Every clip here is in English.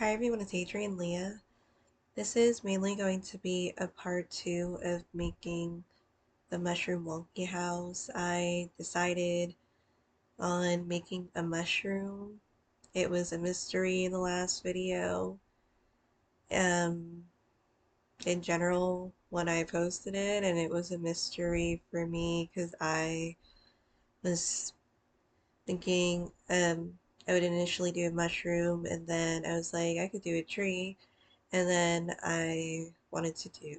Hi everyone, it's Adrian Leah. This is mainly going to be a part two of making the mushroom wonky house. I decided on making a mushroom. It was a mystery in the last video. Um, in general, when I posted it, and it was a mystery for me because I was thinking I would initially do a mushroom and then I was like I could do a tree and then I wanted to do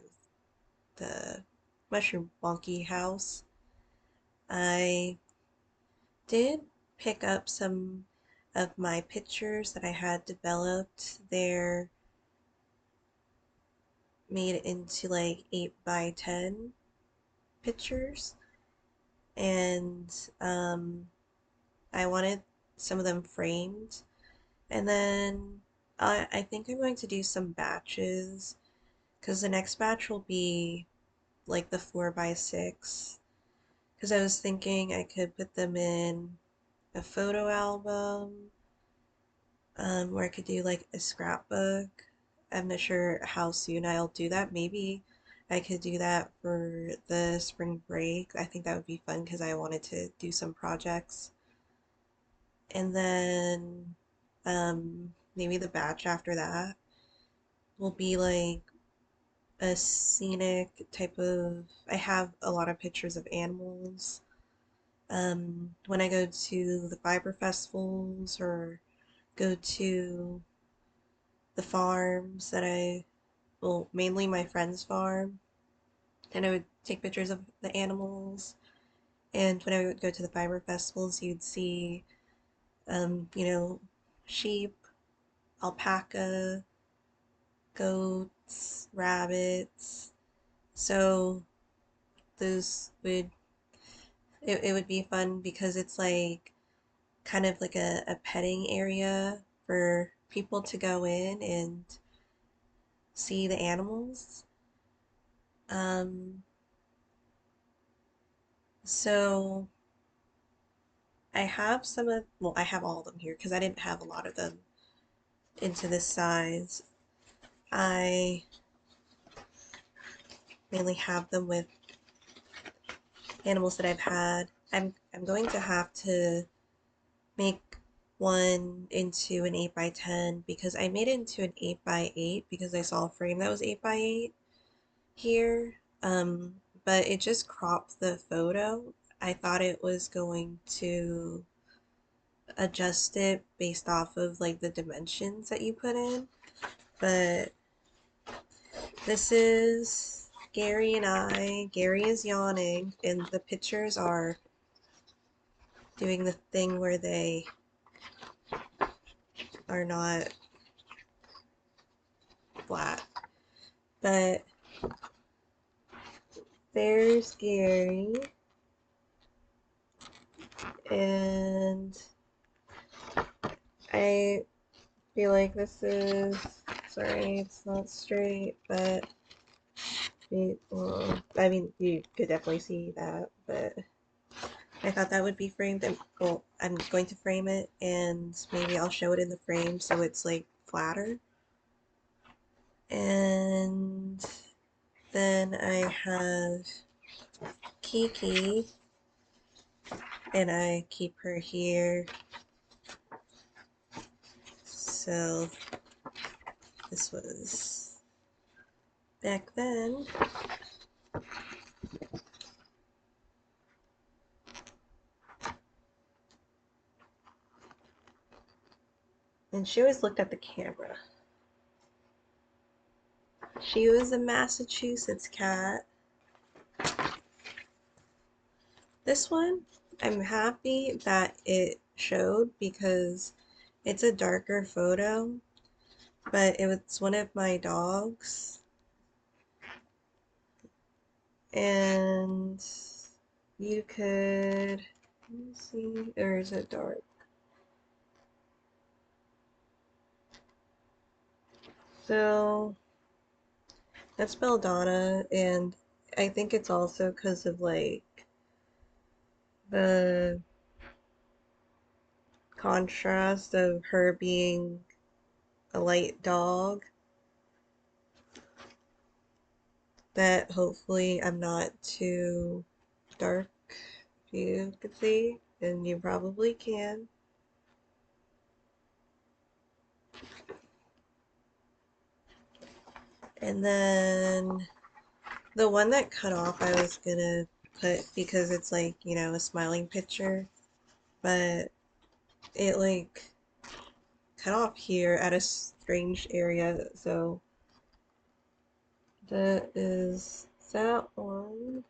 the mushroom wonky house. I did pick up some of my pictures that I had developed. They're made into like 8 by 10 pictures and I wanted some of them framed. And then I think I'm going to do some batches because the next batch will be like the 4 by 6 because I was thinking I could put them in a photo album, or I could do like a scrapbook. I'm not sure how soon I'll do that. Maybe I could do that for the spring break. I think that would be fun because I wanted to do some projects. And then maybe the batch after that will be like a scenic type of. I have a lot of pictures of animals. When I go to the fiber festivals or go to the farms that well, mainly my friend's farm, and I would take pictures of the animals. And when I would go to the fiber festivals, you'd see, you know, sheep, alpaca, goats, rabbits. So those would, it would be fun because it's like kind of like a petting area for people to go in and see the animals. Um, so I have some of, well, I have all of them here because I didn't have a lot of them into this size. I mainly have them with animals that I've had. I'm going to have to make one into an 8 by 10 because I made it into an 8 by 8 because I saw a frame that was 8 by 8 here. But it just cropped the photo. I thought it was going to adjust it based off of like the dimensions that you put in. But this is Gary and I. Gary is yawning, and the pictures are doing the thing where they are not flat. But there's Gary, and I feel like this is, sorry, it's not straight, but well, I mean, you could definitely see that, but I thought that would be framed. Well, I'm going to frame it, and maybe I'll show it in the frame so it's like flatter. And then I have Kiki, and I keep her here. So this was back then. And she always looked at the camera. She was a Massachusetts cat. This one, I'm happy that it showed because it's a darker photo, but it was one of my dogs. And you could, let me see, or is it dark? So that's Belladonna, and I think it's also because of like the contrast of her being a light dog that hopefully I'm not too dark. You can see, and you probably can. And then the one that cut off I was gonna put because it's like, you know, a smiling picture, but it like cut off here at a strange area, so that is that one.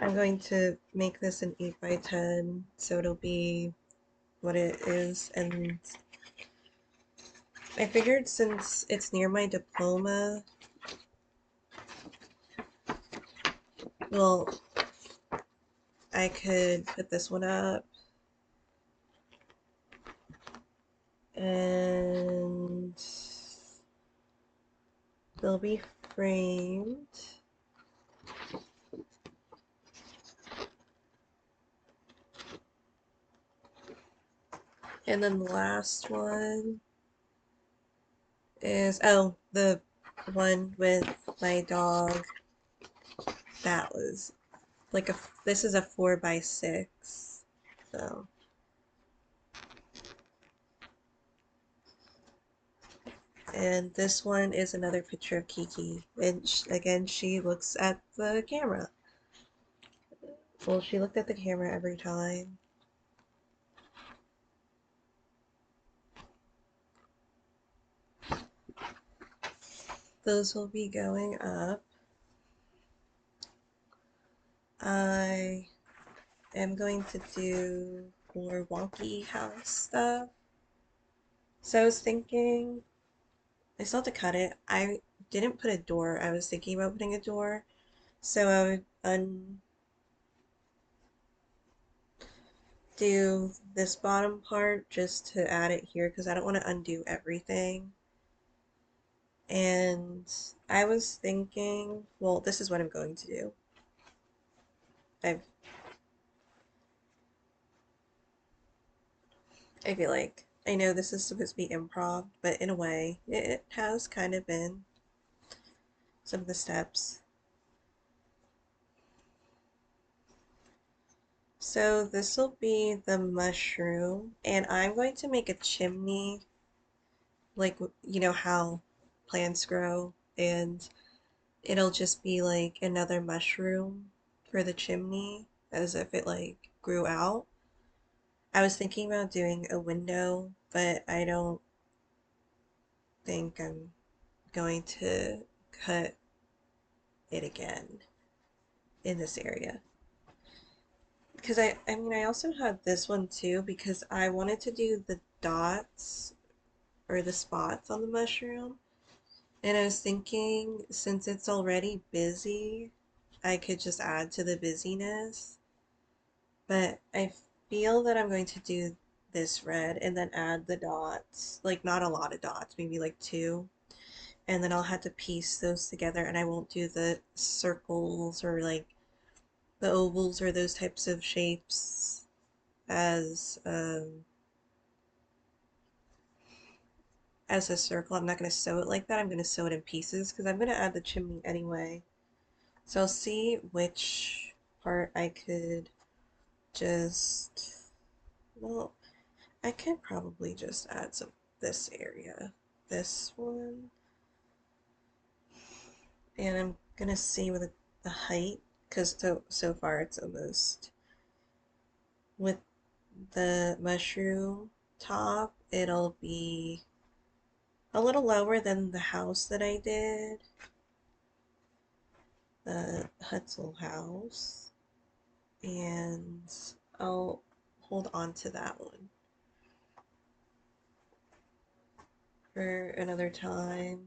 I'm going to make this an 8 by 10 so it'll be what it is, and I figured since it's near my diploma, well, I could put this one up and they'll be framed. And then the last one is, oh, the one with my dog. That was like this is a 4 by 6. So, and this one is another picture of Kiki. And again, she looks at the camera. Well, she looked at the camera every time. Those will be going up. I am going to do more wonky house stuff. So I was thinking, I still have to cut it. I didn't put a door. I was thinking about putting a door. So I would undo this bottom part just to add it here because I don't want to undo everything. And I was thinking, well, this is what I'm going to do. I've I feel like I know this is supposed to be improv, but in a way, it has kind of been some of the steps. So this will be the mushroom, and I'm going to make a chimney, like you know how plants grow, and it'll just be like another mushroom for the chimney, as if it like grew out. I was thinking about doing a window, but I don't think I'm going to cut it again in this area. Because I mean, I also had this one too because I wanted to do the dots or the spots on the mushroom. And I was thinking, since it's already busy, I could just add to the busyness. But I feel that I'm going to do this red and then add the dots. Like, not a lot of dots, maybe like two. And then I'll have to piece those together and I won't do the circles or like the ovals or those types of shapes as a circle. I'm not going to sew it like that. I'm going to sew it in pieces because I'm going to add the chimney anyway. So I'll see which part I could just, well, I could probably just add some this area. This one. And I'm going to see with the height because so far it's almost with the mushroom top, it'll be a little lower than the house that I did, the Hutzel house, and I'll hold on to that one for another time.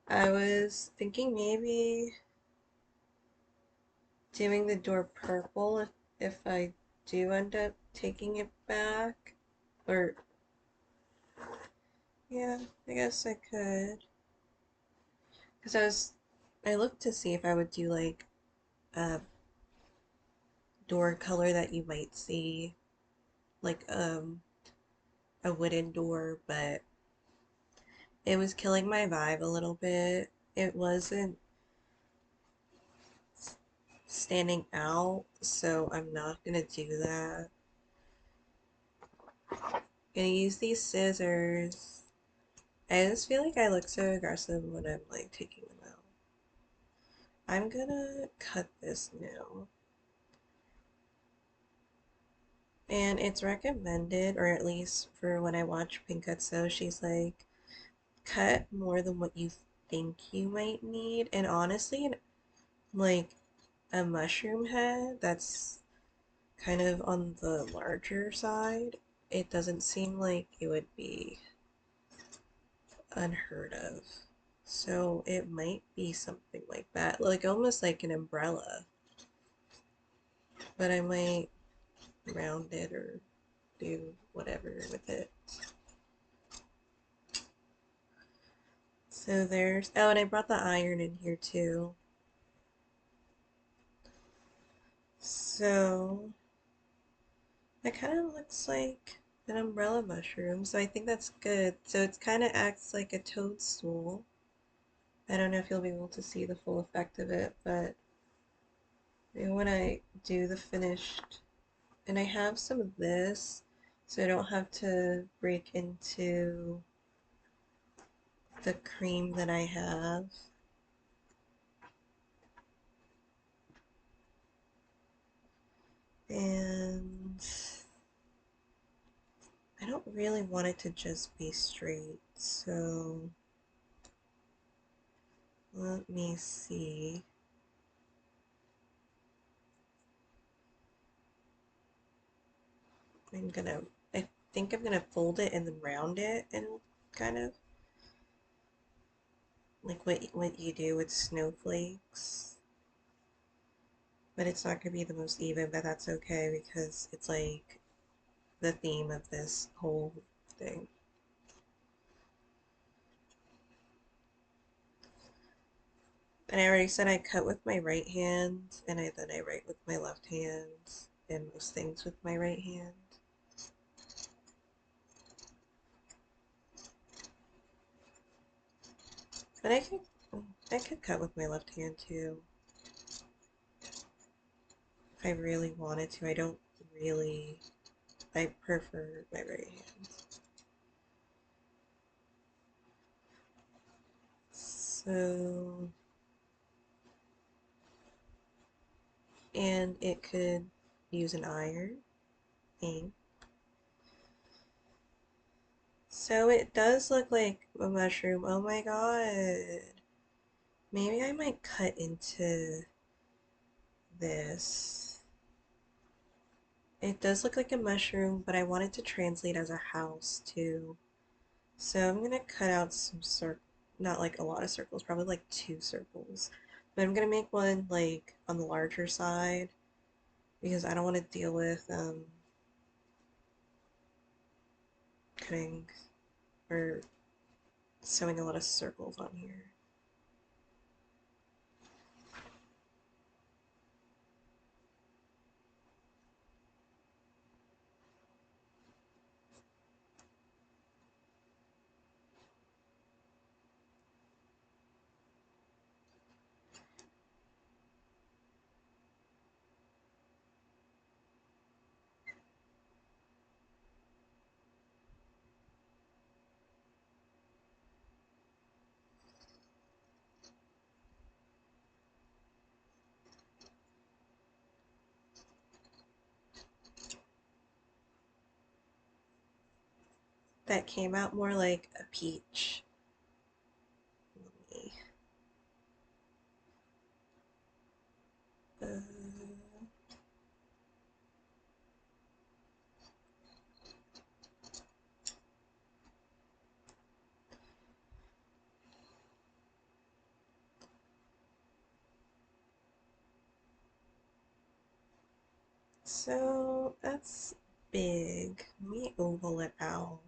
I was thinking maybe doing the door purple if I do end up taking it back, or yeah, I guess I could. Because I looked to see if I would do like a door color that you might see, like a wooden door, but it was killing my vibe a little bit. It wasn't standing out, so I'm not gonna do that. Gonna use these scissors. I just feel like I look so aggressive when I'm like taking them out. I'm gonna cut this now. And it's recommended, or at least for when I watch Pinkatso, she's like, cut more than what you think you might need. And honestly, like a mushroom head that's kind of on the larger side, it doesn't seem like it would be unheard of. So it might be something like that, like almost like an umbrella. But I might round it or do whatever with it. So there's, oh, and I brought the iron in here too. So that kind of looks like an umbrella mushroom, so I think that's good. So it kind of acts like a toadstool. I don't know if you'll be able to see the full effect of it, but when I do the finished, and I have some of this, so I don't have to break into the cream that I have. And I don't really want it to just be straight, so let me see. I'm gonna, I think I'm gonna fold it and then round it and kind of like what you do with snowflakes. But it's not gonna be the most even, but that's okay because it's like the theme of this whole thing. And I already said I cut with my right hand, and then I write with my left hand, and most things with my right hand. But I could cut with my left hand too, if I really wanted to. I don't really, I prefer my right hand. So, and it could use an iron ink. So it does look like a mushroom. Oh my god. Maybe I might cut into this. It does look like a mushroom, but I want it to translate as a house too. So I'm gonna cut out some not like a lot of circles, probably like 2 circles. But I'm gonna make one like on the larger side because I don't want to deal with cutting or sewing a lot of circles on here. That came out more like a peach. Uh, so that's big. Let me oval it out.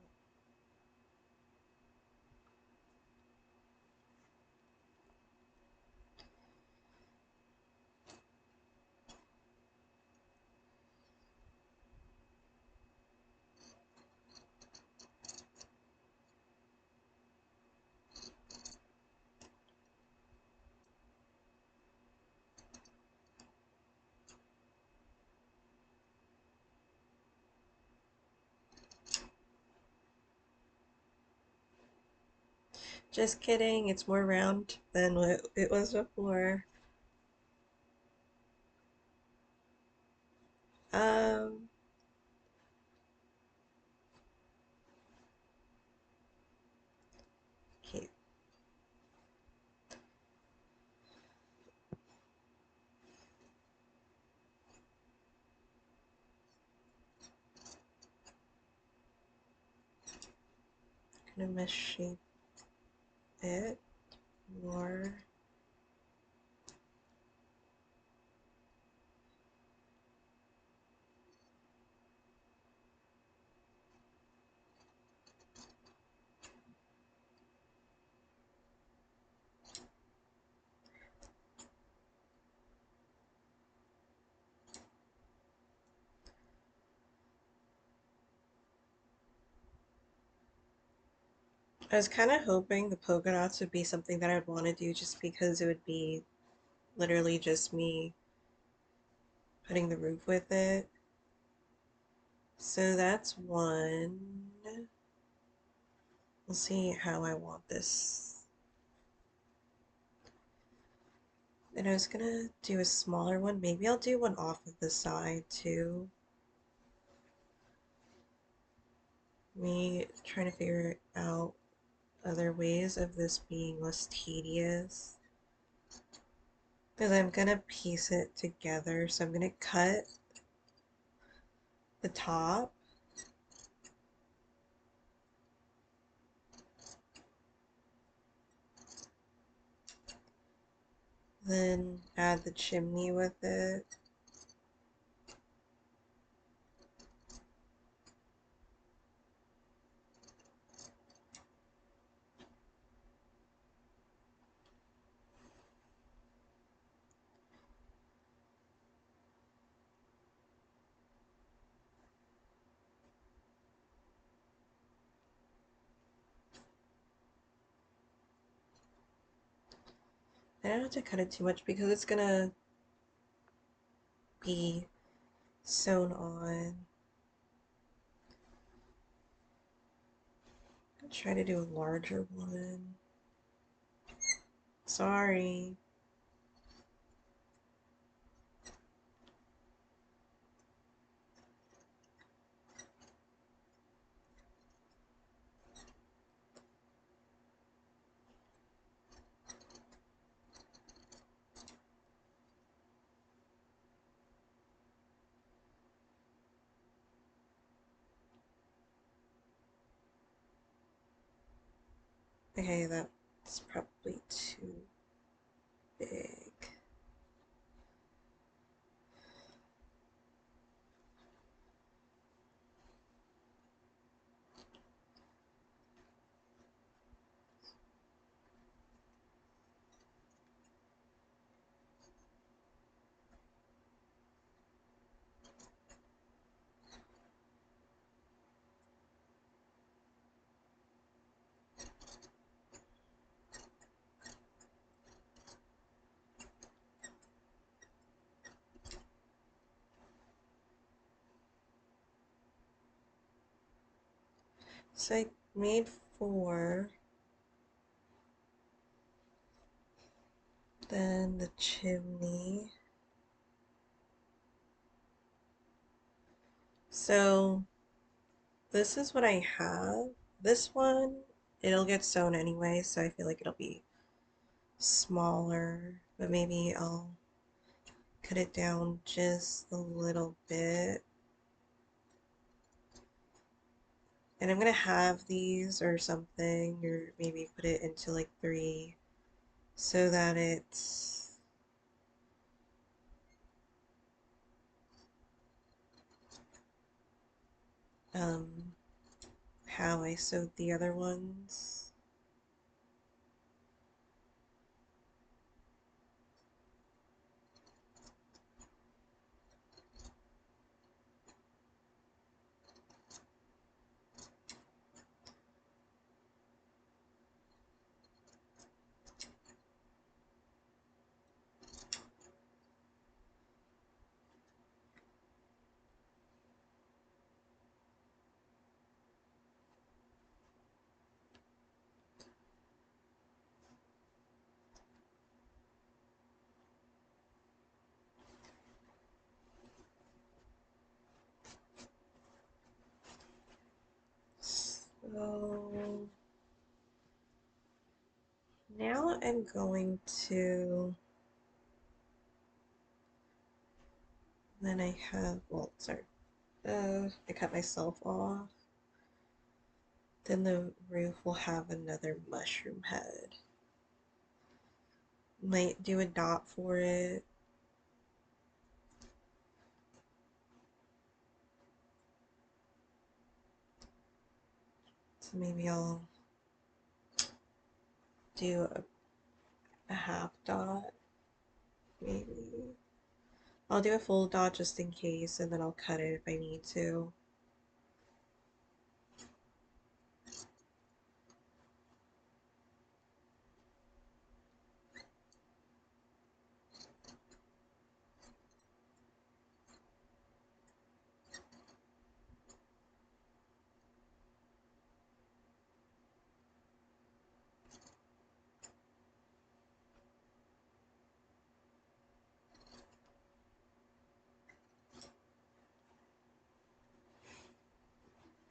Just kidding, it's more round than what it was before. Um, okay, gonna misshape it more. I was kind of hoping the polka dots would be something that I'd want to do just because it would be literally just me putting the roof with it. So that's one. We'll see how I want this. And I was gonna do a smaller one. Maybe I'll do one off of the side too. Me trying to figure out other ways of this being less tedious. Because I'm gonna piece it together. So I'm gonna cut the top. Then add the chimney with it. I don't have to cut it too much because it's gonna be sewn on. I'll try to do a larger one. Sorry. Okay, that's probably too big. So I made four. Then the chimney. So this is what I have. This one, it'll get sewn anyway, so I feel like it'll be smaller, but maybe I'll cut it down just a little bit. And I'm gonna have these or something, or maybe put it into like three so that it's um how I sewed the other ones. So now I'm going to, then I have, well, sorry, I cut myself off. Then the roof will have another mushroom head. Might do a dot for it. So maybe I'll do a half dot, maybe. I'll do a full dot just in case, and then I'll cut it if I need to.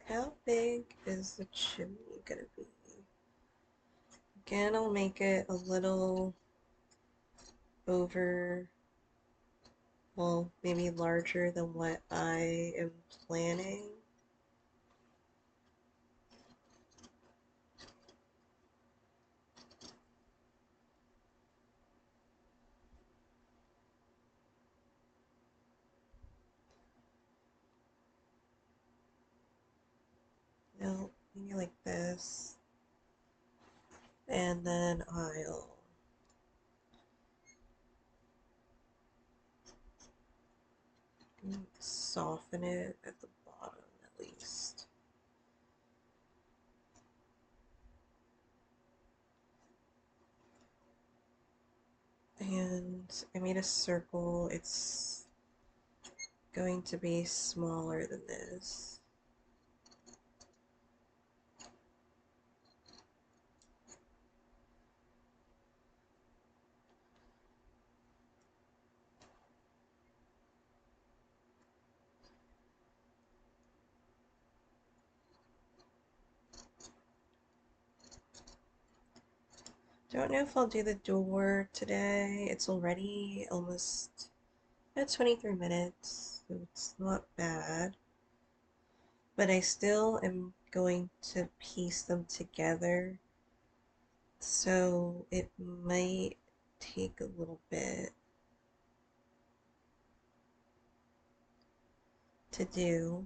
How big is the chimney gonna be? Again, I'll make it a little over, well, maybe larger than what I am planning. No, maybe like this. And then I'll soften it at the bottom at least. And I made a circle. It's going to be smaller than this. Don't know if I'll do the door today. It's already almost at 23 minutes, so it's not bad. But I still am going to piece them together, so it might take a little bit to do.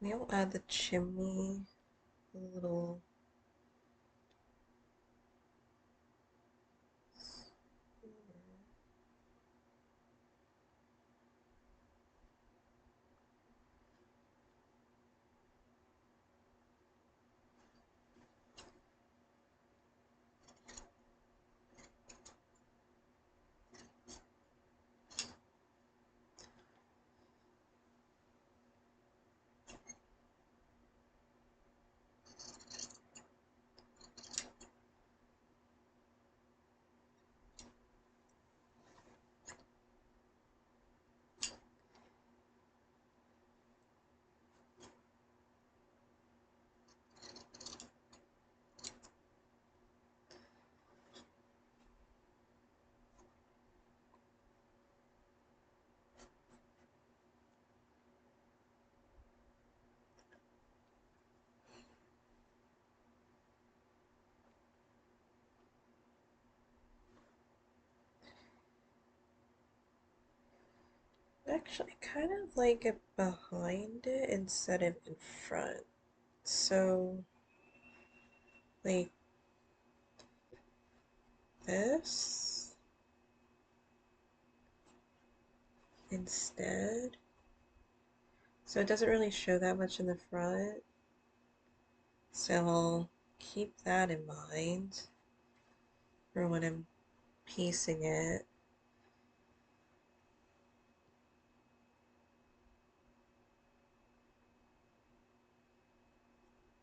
Maybe I'll add the chimney a little. Actually, I kind of like it behind it instead of in front. So, like this instead. So it doesn't really show that much in the front. So I'll keep that in mind for when I'm piecing it.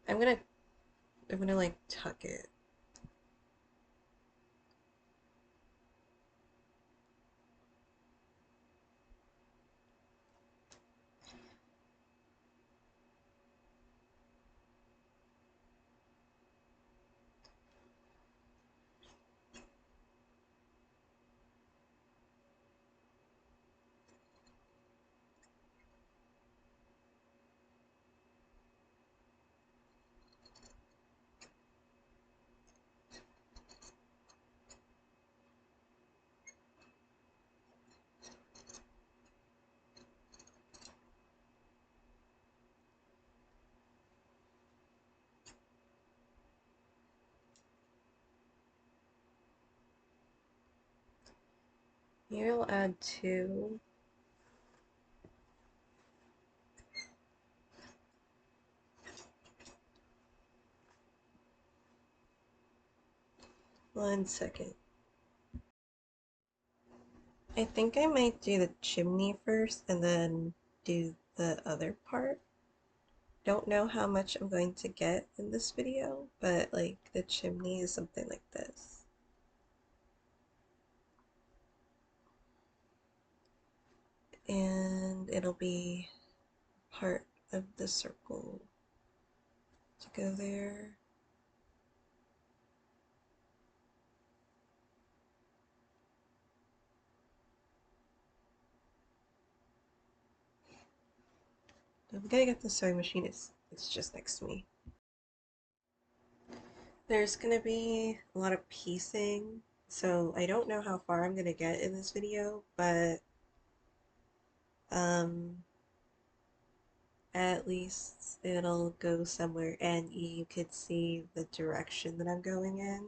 I'm gonna I'm gonna like tuck it. Here I'll add two. One second. I think I might do the chimney first and then do the other part. Don't know how much I'm going to get in this video, but like the chimney is something like this. And it'll be part of the circle to go there. I'm gonna get the sewing machine, it's just next to me. There's gonna be a lot of piecing, so I don't know how far I'm gonna get in this video, but um at least it'll go somewhere and you could see the direction that I'm going in.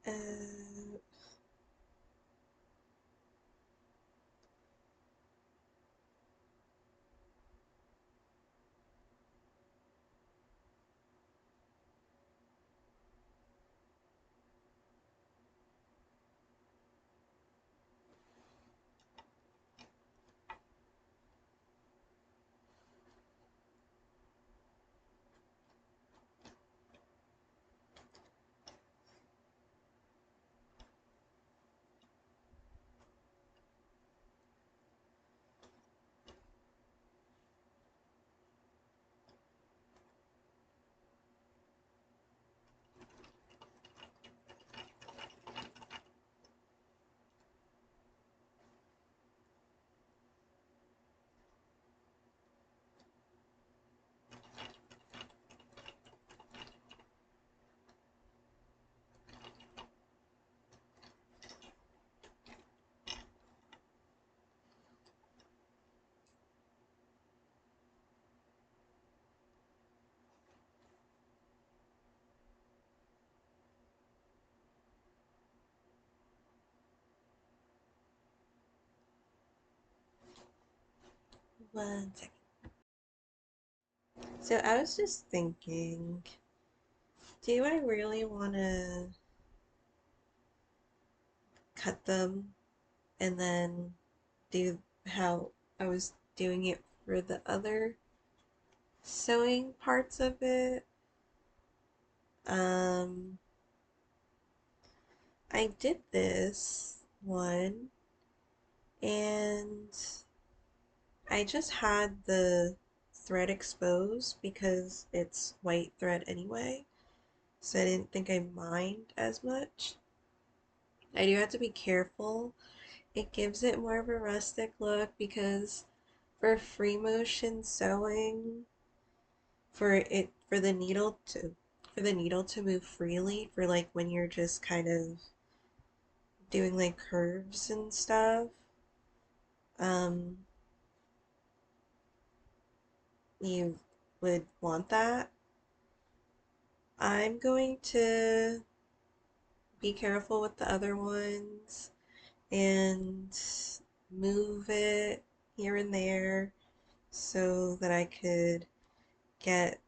Uh, one second. So I was just thinking, do I really want to cut them and then do how I was doing it for the other sewing parts of it? Um, I did this one and I just had the thread exposed because it's white thread anyway, so I didn't think I mind as much. I do have to be careful. It gives it more of a rustic look because for free motion sewing, for the needle to move freely for like when you're just kind of doing like curves and stuff, um you would want that. I'm going to be careful with the other ones and move it here and there so that I could get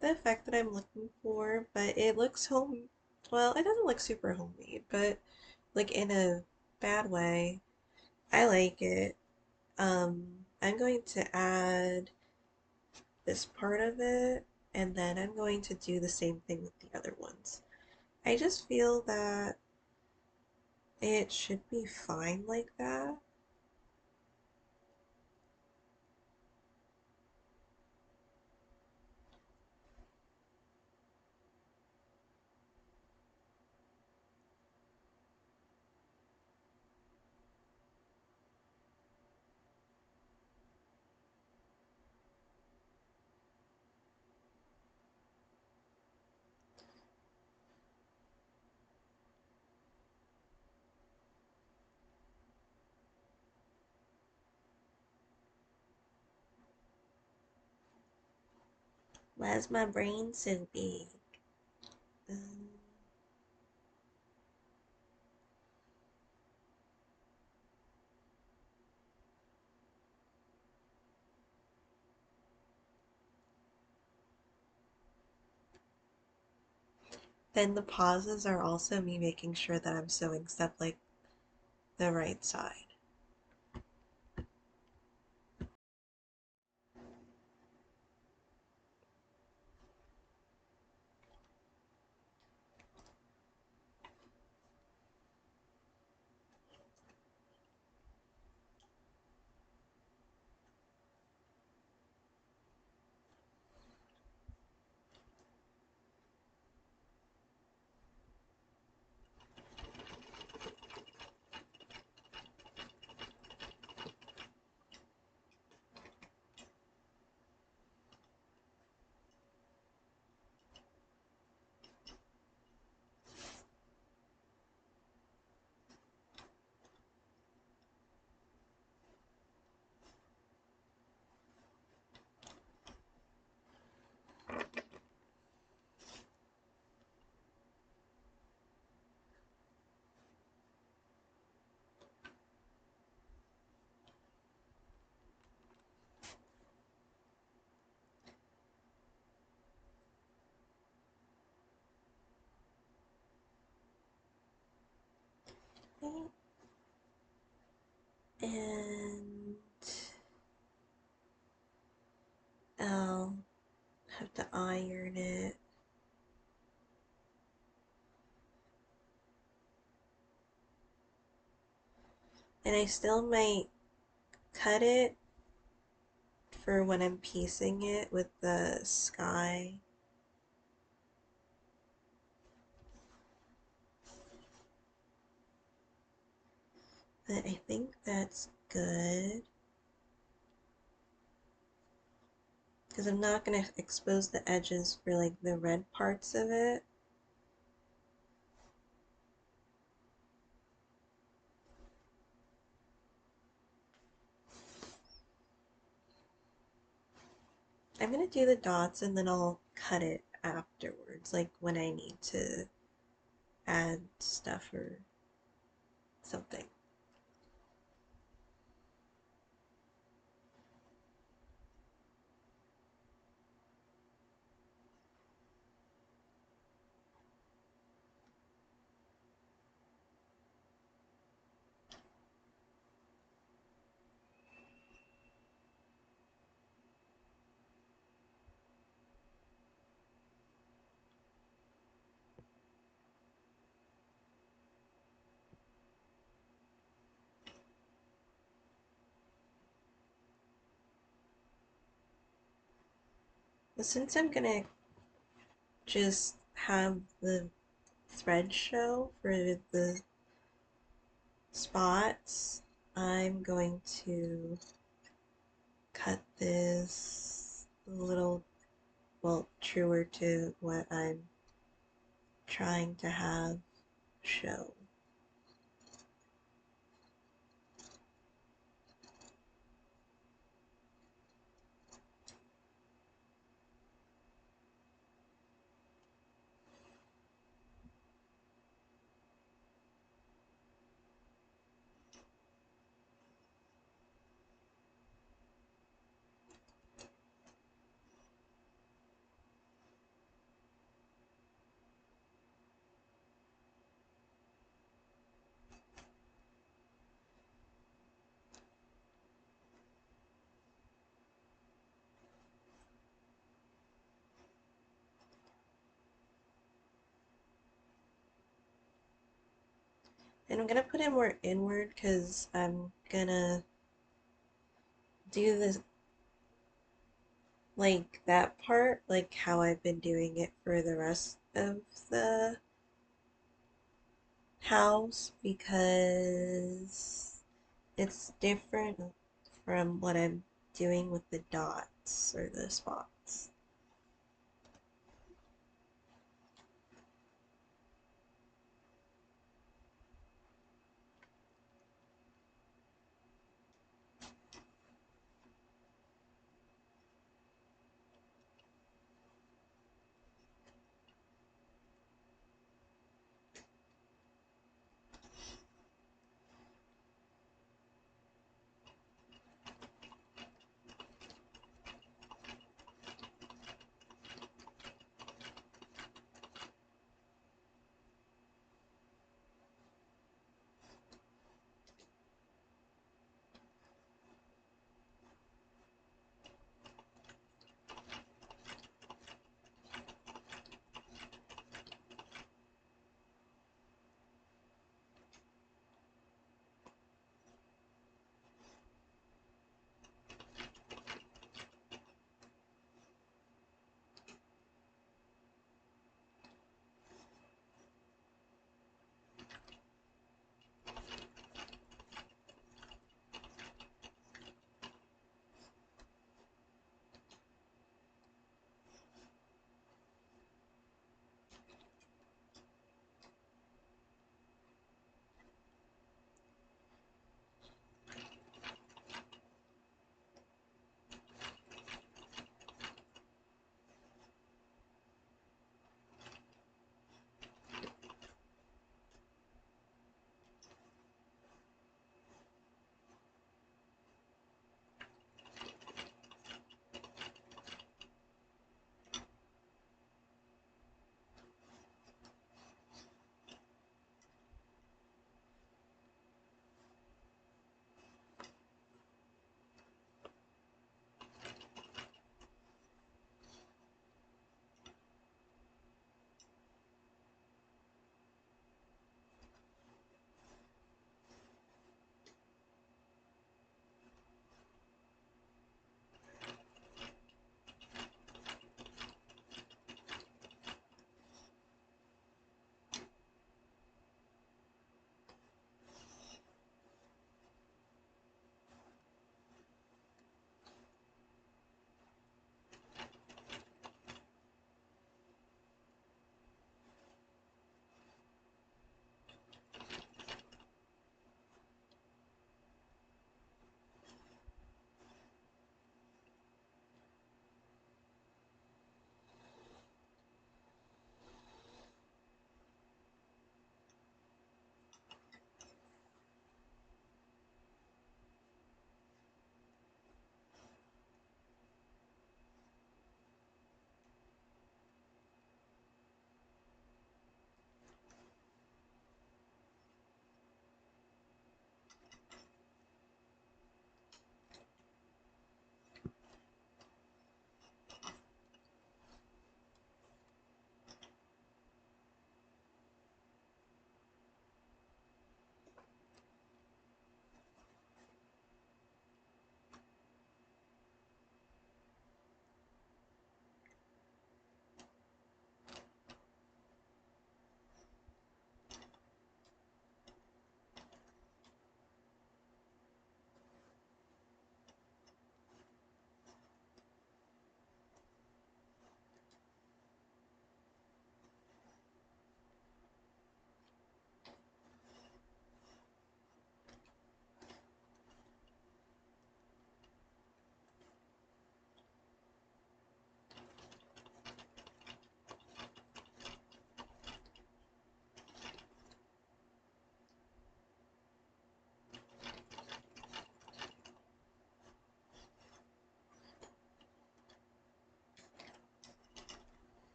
the effect that I'm looking for, but it looks well, it doesn't look super homemade, but like in a bad way. I like it. I'm going to add this part of it, and then I'm going to do the same thing with the other ones. I just feel that it should be fine like that. Why's my brain so big? Um, then the pauses are also me making sure that I'm sewing stuff like the right side. And I'll have to iron it. And I still might cut it for when I'm piecing it with the sky. But I think that's good. Because I'm not going to expose the edges for like the red parts of it. I'm going to do the dots and then I'll cut it afterwards, like when I need to add stuff or something. But since I'm going to just have the thread show for the spots, I'm going to cut this a little, well, truer to what I'm trying to have show. And I'm gonna put it more inward because I'm gonna do this like that part, like how I've been doing it for the rest of the house because it's different from what I'm doing with the dots or the spots.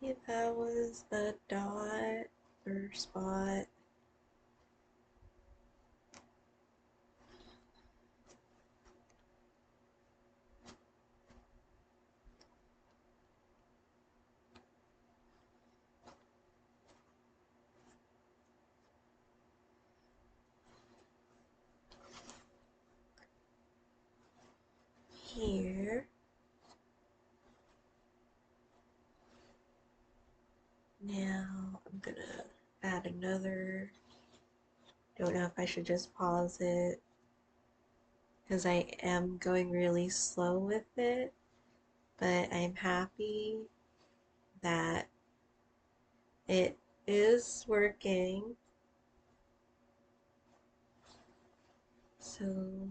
Maybe that was a dot or spot. Here. Now I'm gonna add another. Don't know if I should just pause it because I am going really slow with it, but I'm happy that it is working. So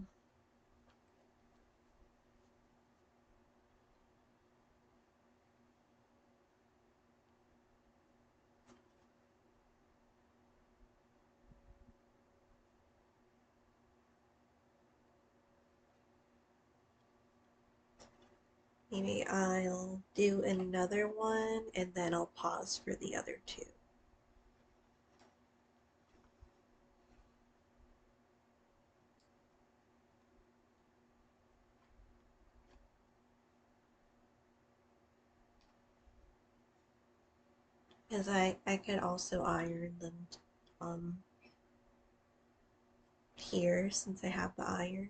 maybe I'll do another one and then I'll pause for the other two. Because I could also iron them um, here since I have the iron.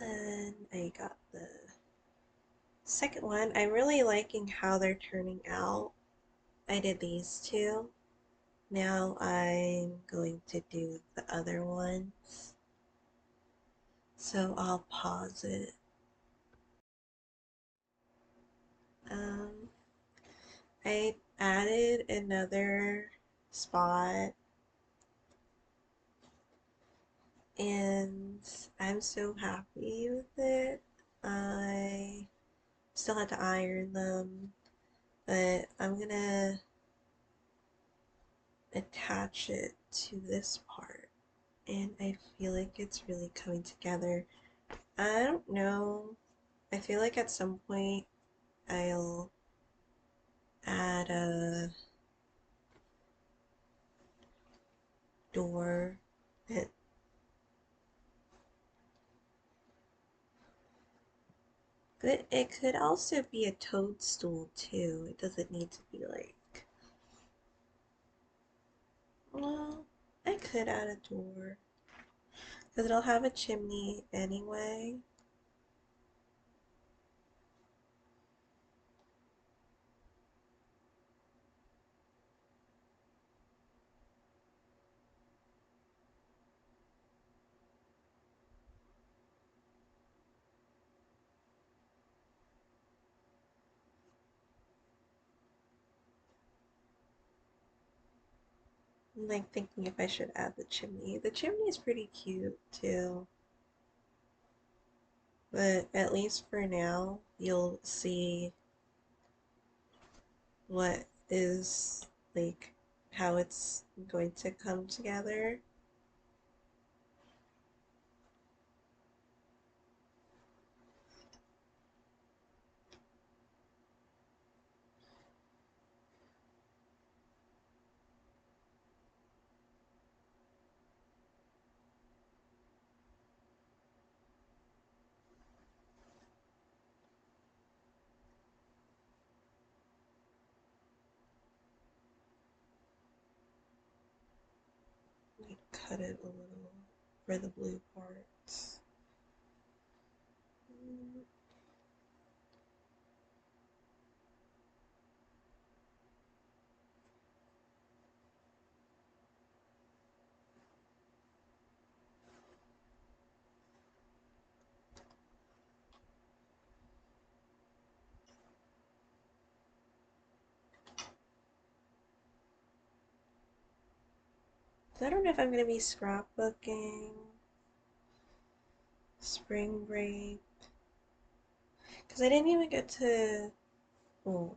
Then I got the second one. I'm really liking how they're turning out. I did these two. Now I'm going to do the other ones. So I'll pause it. Um, I added another spot and I'm so happy with it. I Still had to iron them, but I'm gonna attach it to this part, and I feel like it's really coming together. I don't know. I feel like at some point I'll add a door. It, but it could also be a toadstool too. It doesn't need to be like, well, I could add a door because it'll have a chimney anyway. I'm like thinking if I should add the chimney. The chimney is pretty cute too. But at least for now, you'll see what is like how it's going to come together. Cut it a little for the blue parts. So I don't know if I'm going to be scrapbooking, spring break, because I didn't even get to, well,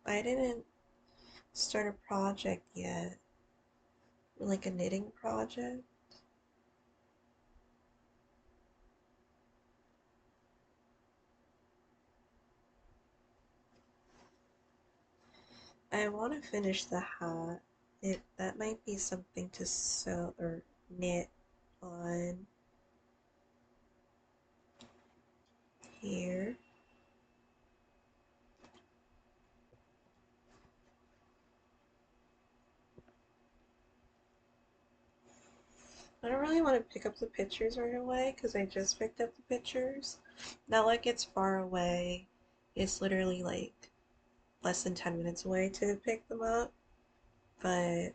I didn't start a project yet, like a knitting project. I want to finish the hat. That might be something to sew or knit on here. I don't really want to pick up the pictures right away because I just picked up the pictures. Not like it's far away. It's literally like less than 10 minutes away to pick them up. But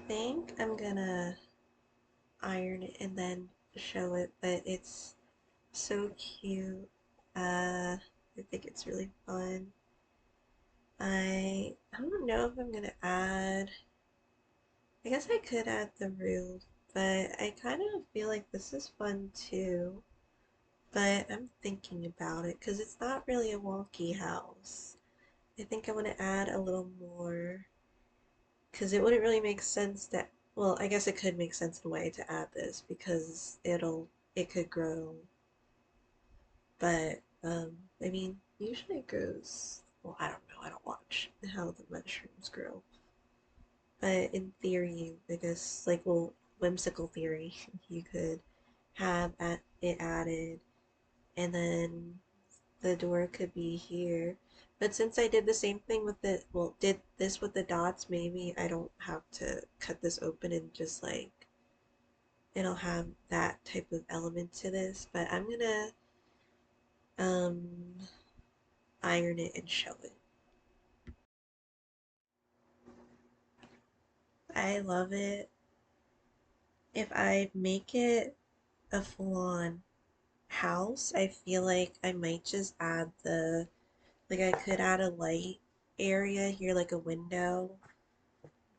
think I'm gonna iron it and then show it, but it's so cute. I think it's really fun. I don't know if I'm gonna add. I guess I could add the roof, but I kind of feel like this is fun too. But I'm thinking about it because it's not really a wonky house. I think I want to add a little more because it wouldn't really make sense that. Well, I guess it could make sense in a way to add this because it could grow, but I mean usually it grows. Well, I don't know. I don't watch how the mushrooms grow, but in theory, I guess like well, whimsical theory, you could have it added, and then the door could be here. But since I did the same thing with the, well, did this with the dots, maybe I don't have to cut this open and just like, it'll have that type of element to this. But I'm gonna um, iron it and show it. I love it. If I make it a full-on house, I feel like I might just add like I could add a light area here, like a window,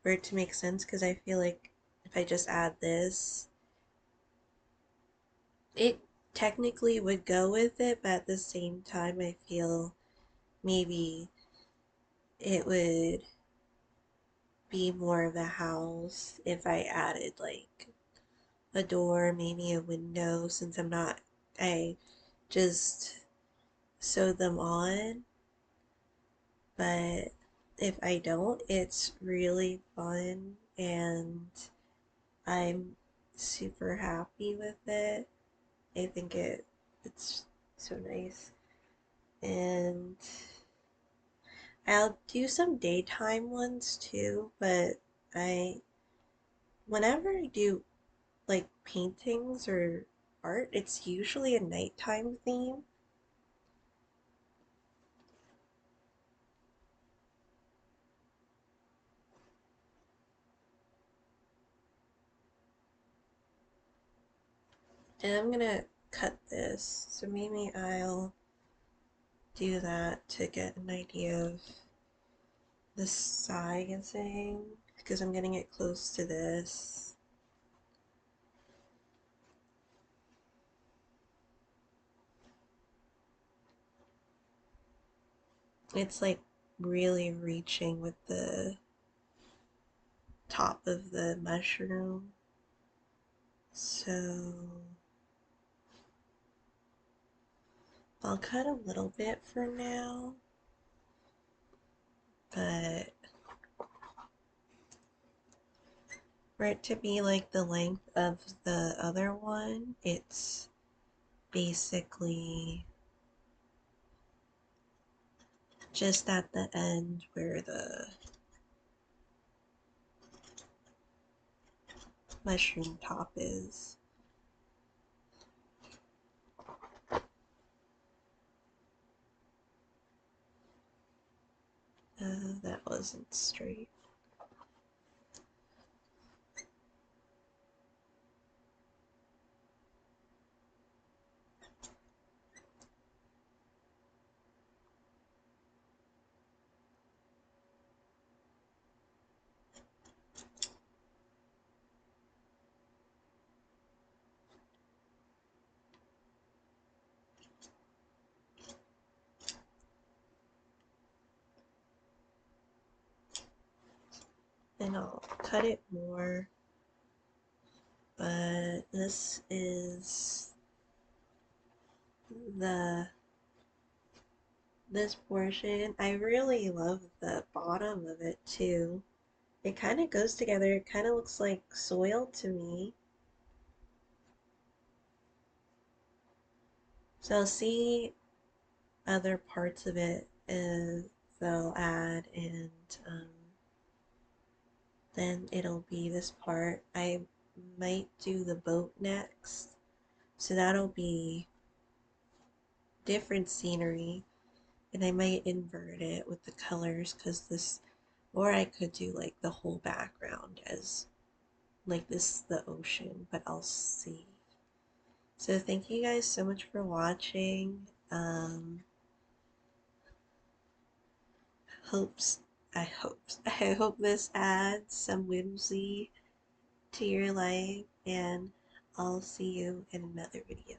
for it to make sense because I feel like if I just add this, it technically would go with it, but at the same time, I feel maybe it would be more of a house if I added like a door, maybe a window, since I just sewed them on. But if I don't, it's really fun and I'm super happy with it. I think it's so nice. And I'll do some daytime ones too, but I whenever I do like paintings or art, it's usually a nighttime theme. And I'm gonna cut this, so maybe I'll do that to get an idea of the sizing because I'm getting it close to this. It's like really reaching with the top of the mushroom. So I'll cut a little bit for now, but for it to be like the length of the other one, it's basically just at the end where the mushroom top is. That wasn't straight. And I'll cut it more, but the this portion. I really love the bottom of it too. It kind of goes together. It kind of looks like soil to me. So I'll see other parts of it they'll add, and then it'll be this part. I might do the boat next, so that'll be different scenery, and I might invert it with the colors because this, or I could do like the whole background as like this is the ocean, but I'll see. So thank you guys so much for watching. Hopes I hope this adds some whimsy to your life, and I'll see you in another video.